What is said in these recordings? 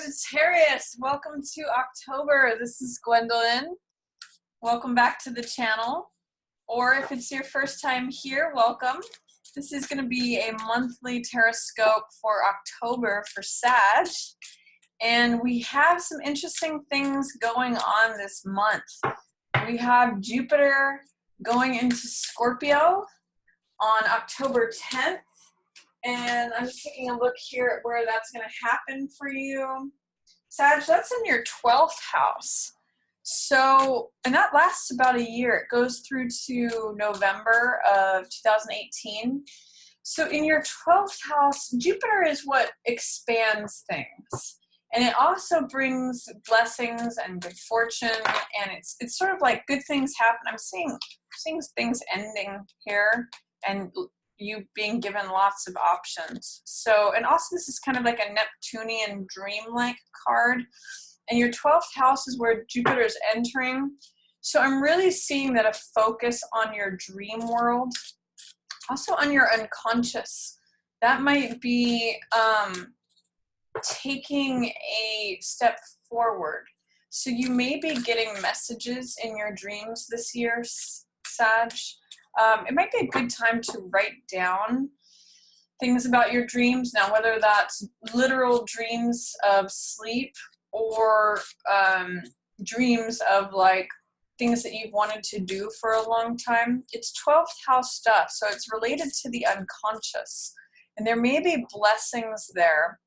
Sagittarius, welcome to October. This is Gwendolyn. Welcome back to the channel. Or if it's your first time here, welcome. This is going to be a monthly Tarotscope for October for Sag. And we have some interesting things going on this month. We have Jupiter going into Scorpio on October 10th. And I'm just taking a look here at where that's going to happen for you. Sag, that's in your 12th house. So, and that lasts about a year. It goes through to November of 2018. So in your 12th house, Jupiter is what expands things. And it also brings blessings and good fortune. And it's sort of like good things happen. I'm seeing things ending here and you being given lots of options. So, and also this is kind of like a Neptunian dream-like card. And your 12th house is where Jupiter is entering. So I'm really seeing that a focus on your dream world, also on your unconscious. That might be taking a step forward. So you may be getting messages in your dreams this year, Sag. It might be a good time to write down things about your dreams. Now, whether that's literal dreams of sleep or dreams of like things that you've wanted to do for a long time, it's 12th house stuff. So it's related to the unconscious. And there may be blessings there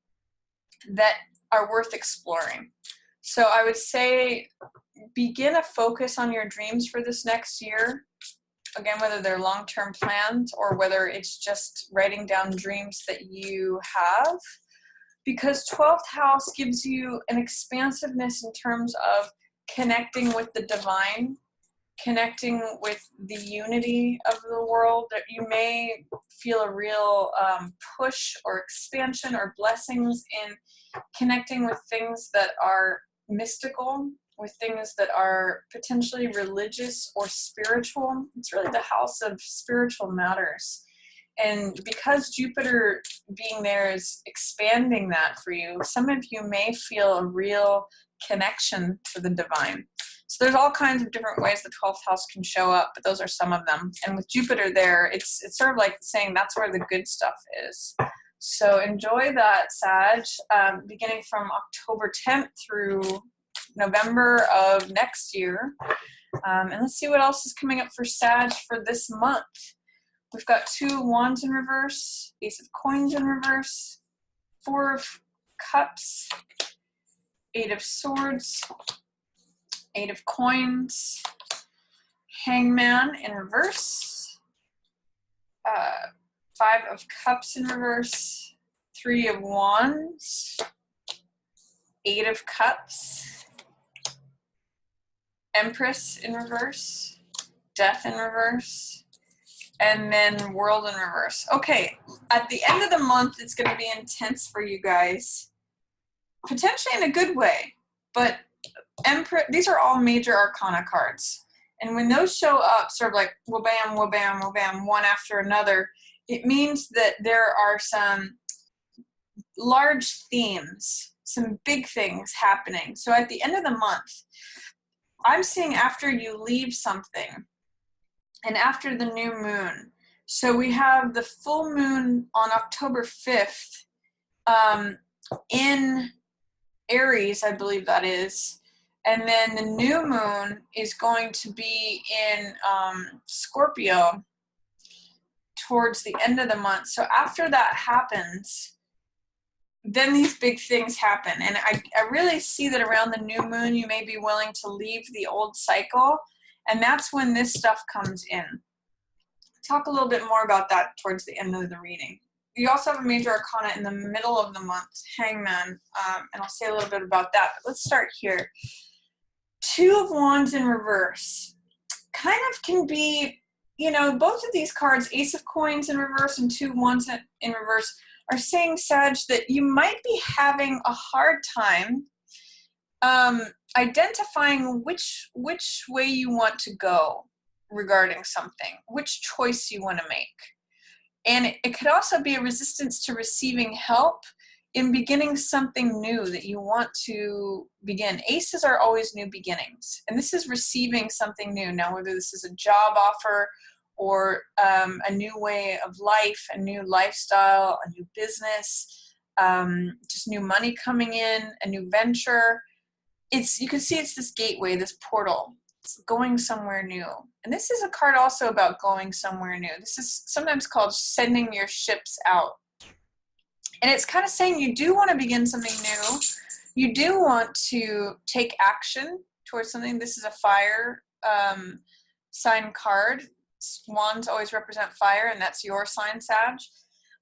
that are worth exploring. So I would say begin a focus on your dreams for this next year. Again, whether they're long-term plans or whether it's just writing down dreams that you have, because 12th house gives you an expansiveness in terms of connecting with the divine, connecting with the unity of the world. That you may feel a real push or expansion or blessings in connecting with things that are mystical, with things that are potentially religious or spiritual. It's really the house of spiritual matters. And because Jupiter being there is expanding that for you, some of you may feel a real connection to the divine. So there's all kinds of different ways the 12th house can show up, but those are some of them. And with Jupiter there, it's sort of like saying that's where the good stuff is. So enjoy that, Sag, beginning from October 10th through November of next year. And let's see what else is coming up for Sag for this month. We've got 2 wands in reverse, Ace of coins in reverse, 4 of cups, 8 of swords, 8 of coins, hangman in reverse, 5 of cups in reverse, 3 of wands, 8 of cups, Empress in reverse, Death in reverse, and then World in reverse. Okay, at the end of the month, it's going to be intense for you guys, potentially in a good way, but Empress, these are all major Arcana cards. And when those show up, sort of like wha-bam, wha-bam, wha-bam, one after another, it means that there are some large themes, some big things happening. So at the end of the month, I'm seeing after you leave something and after the new moon. So we have the full moon on October 5th in Aries, I believe that is. And then the new moon is going to be in Scorpio towards the end of the month. So after that happens, then these big things happen. And I really see that around the new moon, you may be willing to leave the old cycle. And that's when this stuff comes in. Talk a little bit more about that towards the end of the reading. You also have a major arcana in the middle of the month, hangman. And I'll say a little bit about that. But let's start here. 2 of wands in reverse. Kind of can be, you know, both of these cards, Ace of coins in reverse and 2 wands in reverse, are saying, Sag, that you might be having a hard time identifying which way you want to go regarding something, which choice you want to make. And it could also be a resistance to receiving help in beginning something new that you want to begin. Aces are always new beginnings, and this is receiving something new. Now, whether this is a job offer or a new way of life, a new lifestyle, a new business, just new money coming in, a new venture. You can see it's this gateway, this portal. It's going somewhere new. And this is a card also about going somewhere new. This is sometimes called sending your ships out. And it's kind of saying you do want to begin something new. You do want to take action towards something. This is a fire sign card. Wands always represent fire, and that's your sign, Sag.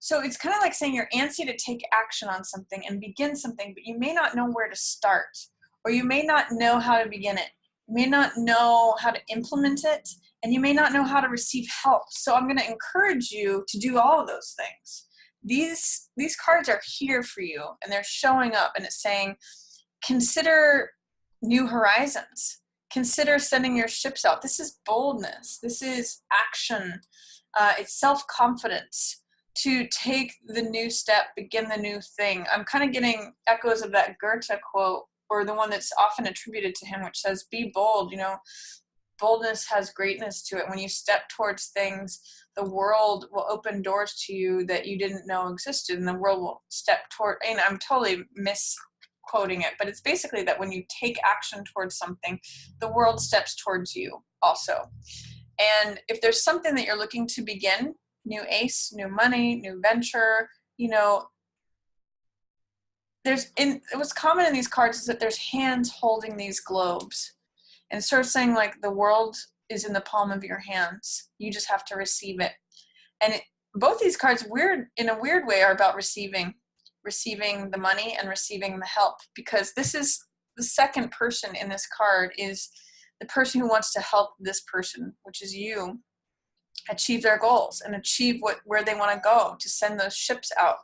So it's kind of like saying you're antsy to take action on something and begin something, but you may not know where to start, or you may not know how to begin it. You may not know how to implement it, and you may not know how to receive help. So I'm going to encourage you to do all of those things. These cards are here for you, and they're showing up, and it's saying, consider new horizons. Consider sending your ships out. This is boldness. This is action. It's self-confidence to take the new step, begin the new thing. I'm kind of getting echoes of that Goethe quote, or the one that's often attributed to him, which says, be bold. You know, boldness has greatness to it. When you step towards things, the world will open doors to you that you didn't know existed, and the world will step toward, and I'm totally misquoting it, but it's basically that when you take action towards something, the world steps towards you also. And if there's something that you're looking to begin, new ace, new money, new venture, you know, what's common in these cards is that there's hands holding these globes. And it's sort of saying like the world is in the palm of your hands. You just have to receive it. And both these cards, in a weird way, are about receiving the money and receiving the help, because this is the second person in this card is the person who wants to help this person, which is you, achieve their goals and achieve where they want to go, to send those ships out.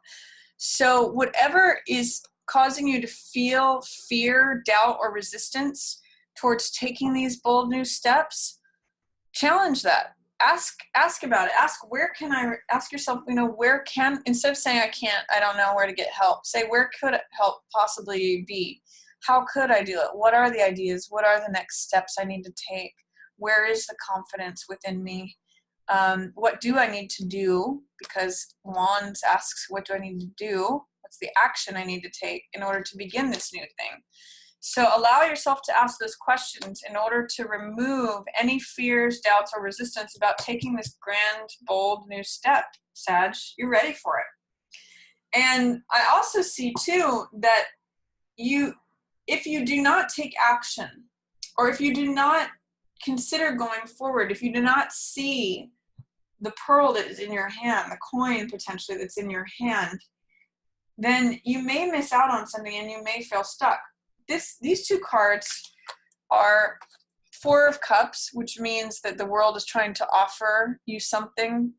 So whatever is causing you to feel fear, doubt, or resistance towards taking these bold new steps, challenge that. Ask about it. Ask yourself, you know, instead of saying I don't know where to get help, say, where could help possibly be? How could I do it? What are the ideas? What are the next steps I need to take? Where is the confidence within me? What do I need to do? Because Wands asks, what do I need to do? What's the action I need to take in order to begin this new thing? So allow yourself to ask those questions in order to remove any fears, doubts, or resistance about taking this grand, bold new step, Sag. You're ready for it. And I also see, too, that if you do not take action, or if you do not consider going forward, if you do not see the pearl that is in your hand, the coin potentially that's in your hand, then you may miss out on something and you may feel stuck. These two cards are Four of Cups, which means that the world is trying to offer you something,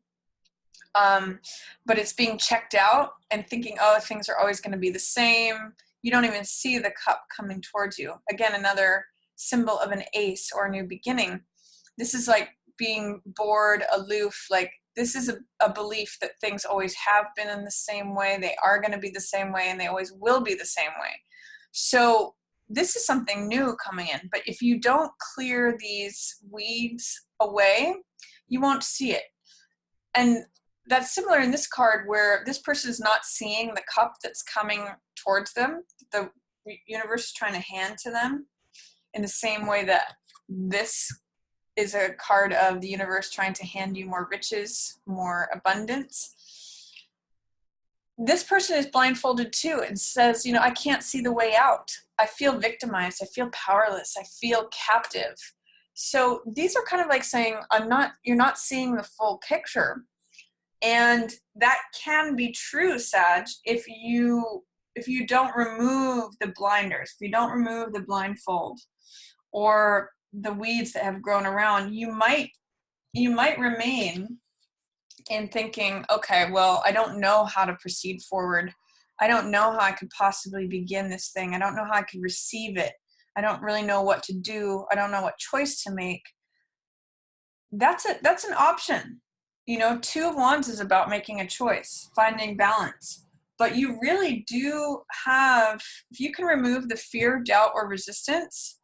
but it's being checked out and thinking, oh, things are always going to be the same. You don't even see the cup coming towards you. Again, another symbol of an ace or a new beginning. This is like being bored, aloof, like this is a belief that things always have been in the same way, they are going to be the same way, and they always will be the same way. So this is something new coming in, but if you don't clear these weeds away, you won't see it. And that's similar in this card, where this person is not seeing the cup that's coming towards them, the universe is trying to hand to them, in the same way that this is a card of the universe trying to hand you more riches, more abundance. This person is blindfolded too and says, you know, I can't see the way out. I feel victimized. I feel powerless. I feel captive. So these are kind of like saying, you're not seeing the full picture. And that can be true, Sag, if you don't remove the blinders, if you don't remove the blindfold or the weeds that have grown around, you might remain in thinking, okay, well, I don't know how to proceed forward. I don't know how I could possibly begin this thing. I don't know how I could receive it. I don't really know what to do. I don't know what choice to make. That's an option. You know, Two of Wands is about making a choice, finding balance. but you really do have, if you can remove the fear, doubt, or resistance,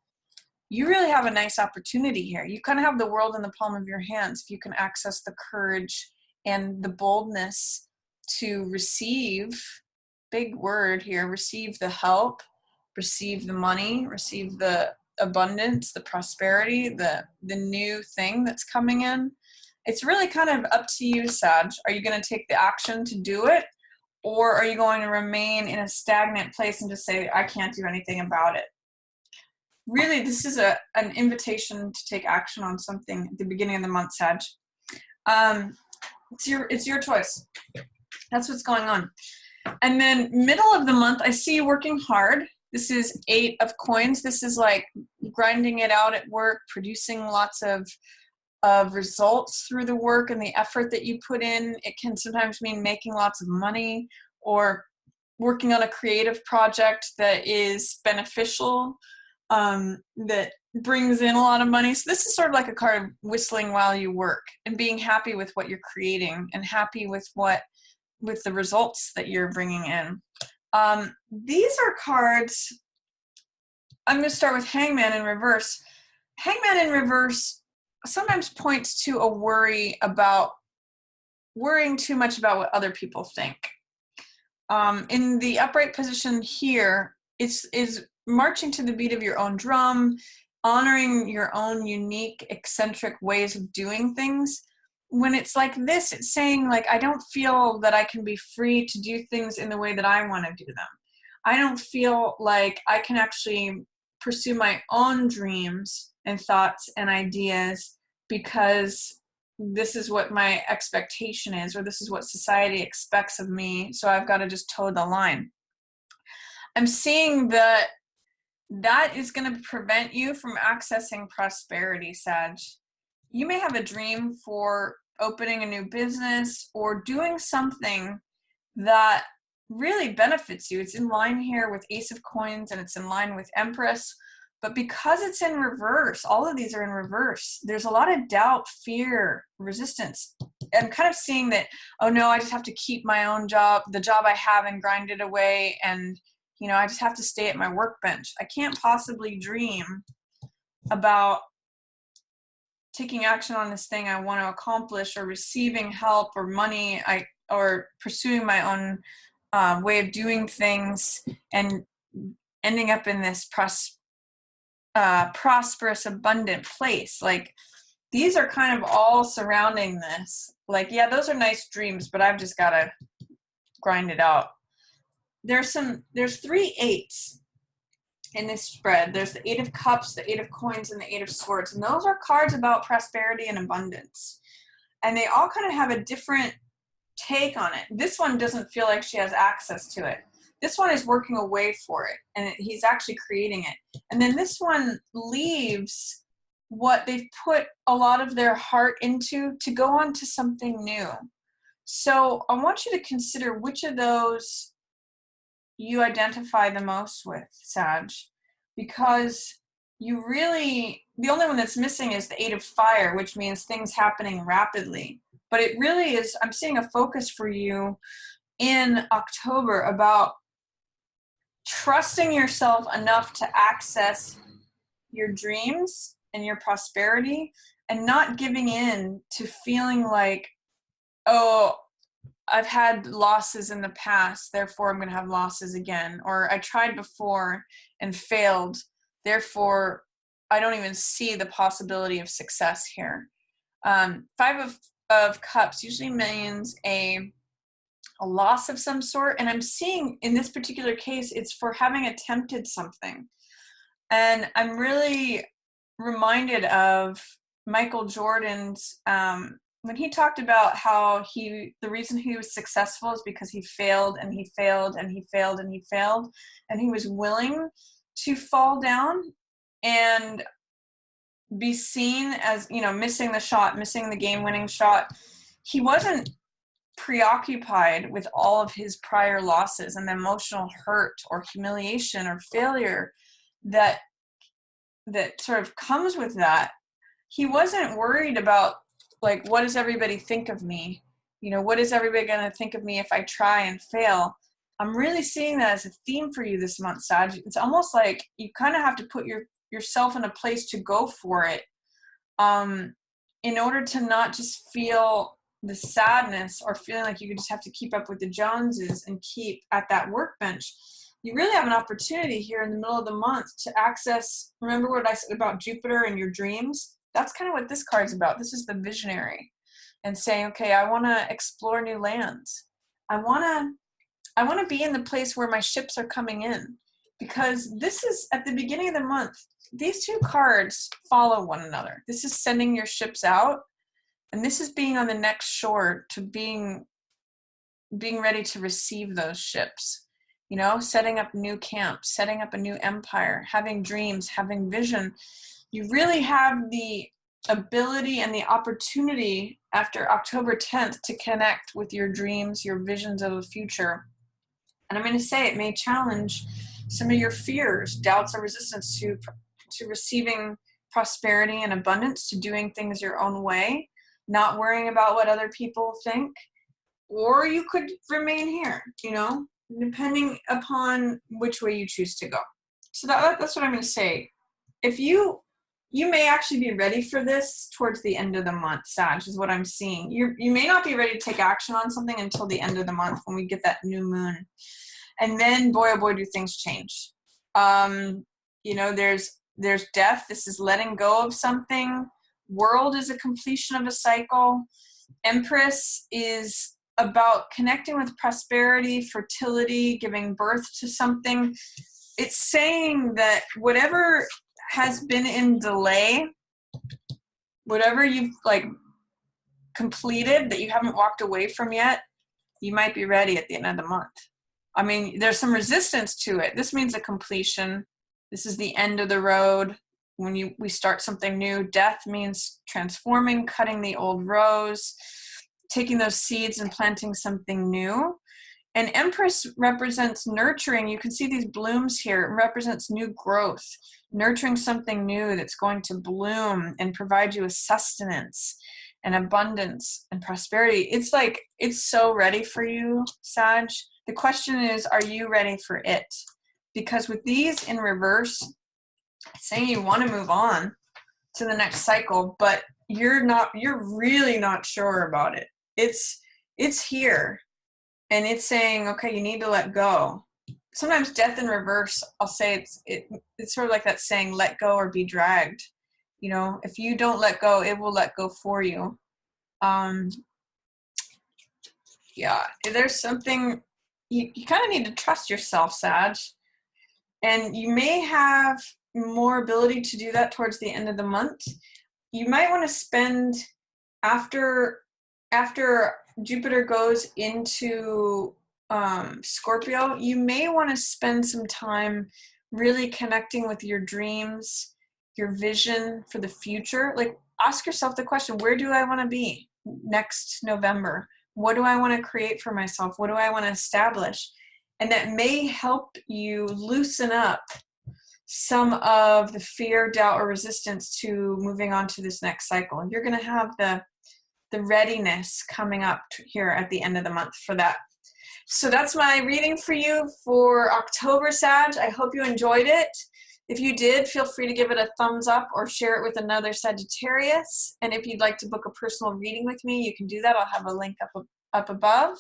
you really have a nice opportunity here. You kind of have the world in the palm of your hands if you can access the courage and the boldness to receive, big word here, receive the help, receive the money, receive the abundance, the prosperity, the new thing that's coming in. It's really kind of up to you, Sag. Are you going to take the action to do it? Or are you going to remain in a stagnant place and just say, I can't do anything about it? Really, this is an invitation to take action on something at the beginning of the month, Sag. It's your choice. That's what's going on. And then middle of the month, I see you working hard. This is 8 of coins. This is like grinding it out at work, producing lots of results through the work and the effort that you put in. It can sometimes mean making lots of money or working on a creative project that is beneficial, that brings in a lot of money. So this is sort of like a card of whistling while you work and being happy with what you're creating and happy with the results that you're bringing in. These are cards. I'm going to start with Hangman in reverse. Hangman in reverse sometimes points to a worrying too much about what other people think. In the upright position here, is marching to the beat of your own drum, honoring your own unique, eccentric ways of doing things. When it's like this, it's saying, like, I don't feel that I can be free to do things in the way that I want to do them. I don't feel like I can actually pursue my own dreams and thoughts and ideas because this is what my expectation is, or this is what society expects of me, so I've got to just toe the line. I'm seeing that is going to prevent you from accessing prosperity, Sag. You may have a dream for opening a new business or doing something that really benefits you. It's in line here with Ace of Coins and it's in line with Empress. But because it's in reverse, all of these are in reverse, there's a lot of doubt, fear, resistance. I'm kind of seeing that, oh no, I just have to keep my own job, the job I have, and grind it away. And, I just have to stay at my workbench. I can't possibly dream about taking action on this thing I want to accomplish, or receiving help or money, or pursuing my own way of doing things and ending up in this prosperous, abundant place. Like, these are kind of all surrounding this. Like, yeah, those are nice dreams, but I've just got to grind it out. There's 3 8s in this spread. There's the 8 of Cups, the 8 of Coins, and the 8 of Swords. And those are cards about prosperity and abundance. And they all kind of have a different take on it. This one doesn't feel like she has access to it. This one is working away for it, and he's actually creating it. And then this one leaves what they've put a lot of their heart into to go on to something new. So I want you to consider which of those you identify the most with, Sag, because you really, the only one that's missing is the 8 of Fire, which means things happening rapidly. But it really is, I'm seeing a focus for you in October about trusting yourself enough to access your dreams and your prosperity, and not giving in to feeling like, oh, I've had losses in the past, therefore I'm going to have losses again. Or I tried before and failed, therefore I don't even see the possibility of success here. 5 of Cups usually means a loss of some sort. And I'm seeing in this particular case, it's for having attempted something. And I'm really reminded of Michael Jordan's, when he talked about how the reason he was successful is because he failed and he failed and he failed and he failed. And he was willing to fall down and be seen as, missing the shot, missing the game-winning shot. He wasn't preoccupied with all of his prior losses and the emotional hurt or humiliation or failure that sort of comes with that. He wasn't worried about, like, what does everybody think of me? What is everybody going to think of me if I try and fail? I'm really seeing that as a theme for you this month, Sag. It's almost like you kind of have to put yourself in a place to go for it, in order to not just feel the sadness or feeling like you just have to keep up with the Joneses and keep at that workbench. You really have an opportunity here in the middle of the month to access, remember what I said about Jupiter and your dreams? That's kind of what this card's about. This is the visionary and saying, okay, I want to explore new lands. I want to be in the place where my ships are coming in, because this is at the beginning of the month. These two cards follow one another. This is sending your ships out, and this is being on the next shore to being ready to receive those ships. You know, setting up new camps, setting up a new empire, having dreams, having vision. You really have the ability and the opportunity after October 10th to connect with your dreams, your visions of the future. And I'm going to say it may challenge some of your fears, doubts, or resistance to receiving prosperity and abundance, to doing things your own way, not worrying about what other people think. Or you could remain here, you know, depending upon which way you choose to go. So that's what I'm going to say. If you may actually be ready for this towards the end of the month, Sag, is what I'm seeing. You may not be ready to take action on something until the end of the month when we get that new moon. And then, boy, oh boy, do things change. You know, there's death. This is letting go of something. World is a completion of a cycle. Empress is about connecting with prosperity, fertility, giving birth to something. It's saying that whatever has been in delay, whatever you've like completed that you haven't walked away from yet, you might be ready at the end of the month. I mean, there's some resistance to it. This means a completion. This is the end of the road. When we start something new, death means transforming, cutting the old rows, taking those seeds and planting something new. And Empress represents nurturing. You can see these blooms here. It represents new growth, nurturing something new that's going to bloom and provide you with sustenance and abundance and prosperity. It's like, it's so ready for you, Sag. The question is, are you ready for it? Because with these in reverse, it's saying you want to move on to the next cycle, but you're really not sure about it. It's here, and it's saying, okay, you need to let go. Sometimes death in reverse, I'll say it's sort of like that saying, let go or be dragged. You know, if you don't let go, it will let go for you. Yeah, there's something, you kind of need to trust yourself, Sag. And you may have more ability to do that towards the end of the month. You might want to spend, after Jupiter goes into Scorpio, you may want to spend some time really connecting with your dreams, your vision for the future. Like, ask yourself the question, where do I want to be next November? What do I want to create for myself? What do I want to establish? And that may help you loosen up some of the fear, doubt, or resistance to moving on to this next cycle. You're going to have the readiness coming up here at the end of the month for that. So that's my reading for you for October, Sag. I hope you enjoyed it. If you did, feel free to give it a thumbs up or share it with another Sagittarius. And if you'd like to book a personal reading with me, you can do that. I'll have a link up above.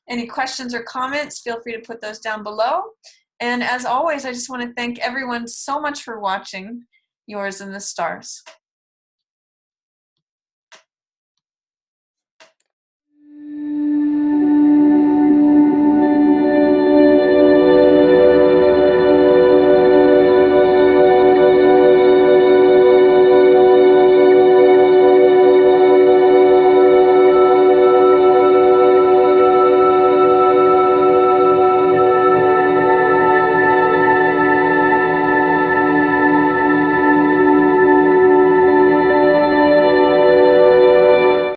Any questions or comments, feel free to put those down below. And as always, I just want to thank everyone so much for watching Yours in the Stars.